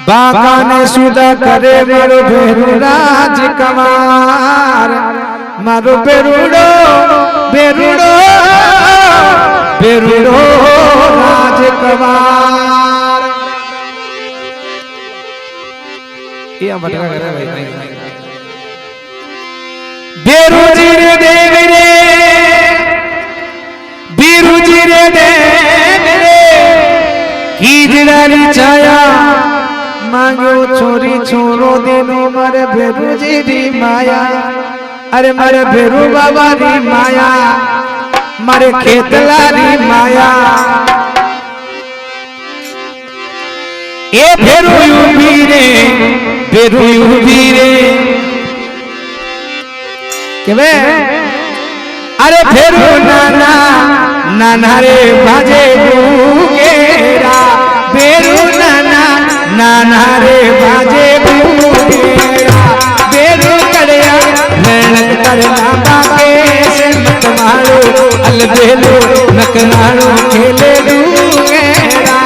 बाका ने सुदा करे मारो भेरू राजकुमार मारो बेरुड़ो बेरुड़ो बेरुड़ो राजकुमार ये मटका करे भाई बेरुजी रे देव रे बीरुजी रे देव रे कीजड़ारी छाया मांगो छोरी छोरो देनो मारे भेरू जी री माया अरे मारे भेरू बाबा री माया मारे खेतला री माया ए भेरू यूबी रे के वे अरे भेरू नाना नाना रे बाजे बुगेरा भेरू नाना नाना रे बाजे बुगेरा बेरू कड़िया मेहनत करना बाके से मत मारो अलबेलो नकनारो खेले दूंगेरा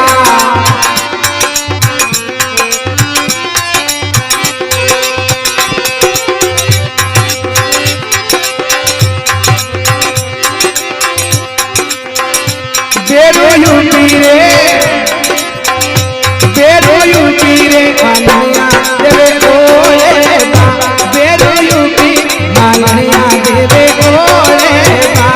बेरू यूपी रे माननिया देवे गोले बा बेरू यूपी माननिया देवे गोले बा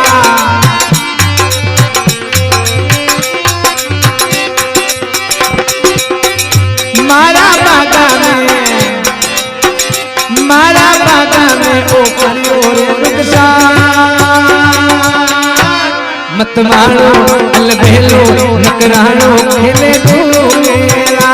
मारा बागा में ओ करियो रे नुकसान मत मारो अलबेलो नकरानो खेले दूंगेरा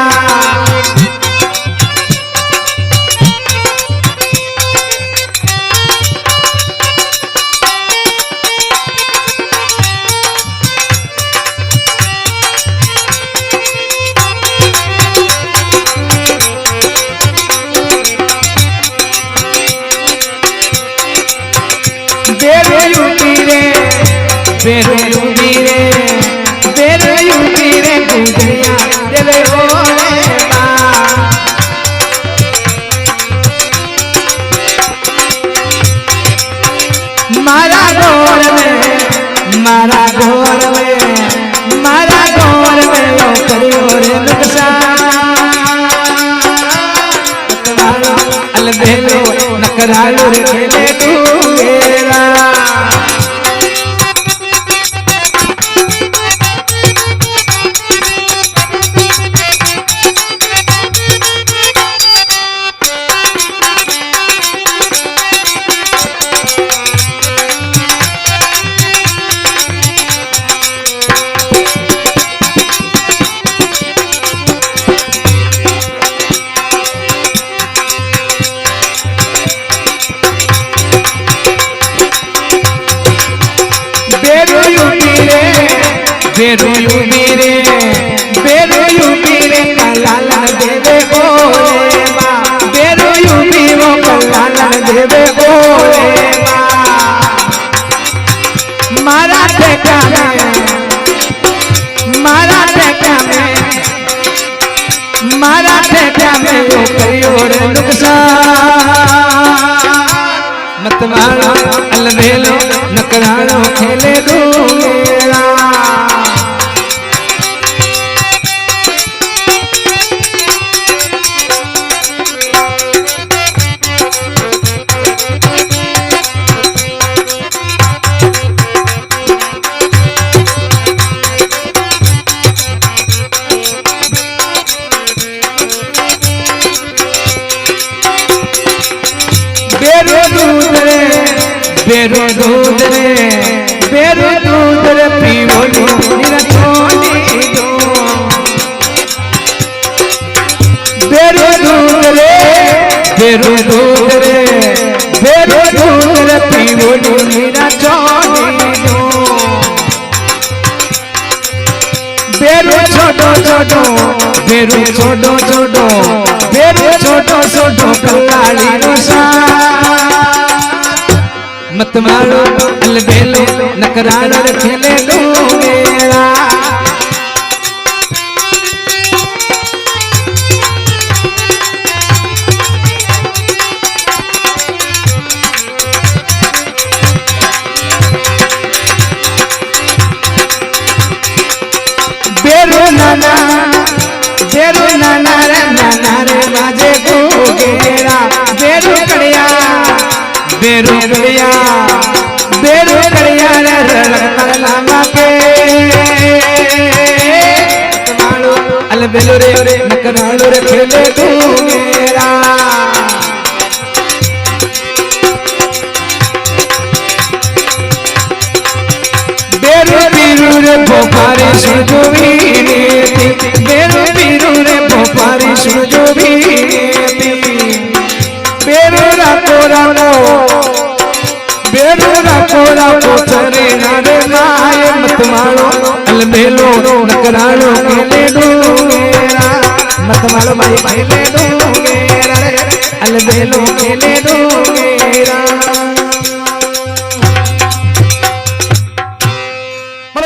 बेरू यूपी रे गुजरिया देवे गोले बा मारा गोर में लो करियो रे नुकसान अलबेलो नकरालो रे खेले दूंगेरा बेरू यूपी रे कलालन देवे गोले बा बेरू यूपी वो कलालन देवे गोले बा मारा ठेका में वो करियो रे नुकसान मत मारो अलबेलो नकरानो खेले दूंगेरा बेरू दूध रे पीवो निरा छोड़ी दो बेरू दूध रे पीवो निरा छोड़ी दो बेरू छोटो छोटो कलाड़ी रोसा मत मारो अलबेलो नकरानो खेले दूंगेरा अलबेलो रे नकरालो रे खेले डूंगेरा बेरो पीरू रे भोपारी सुजो वीरेती बेरो पीरू रे भोपारी सुजो वीरेती बेरो राको चरे नारे माय मत मारो अलबेलो नकरालो खेले डूंगेरा मत मारो भाई खेले डूंगेरा अलबेलो खेले डूंगेरा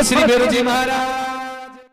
श्री बेरू जी महाराज।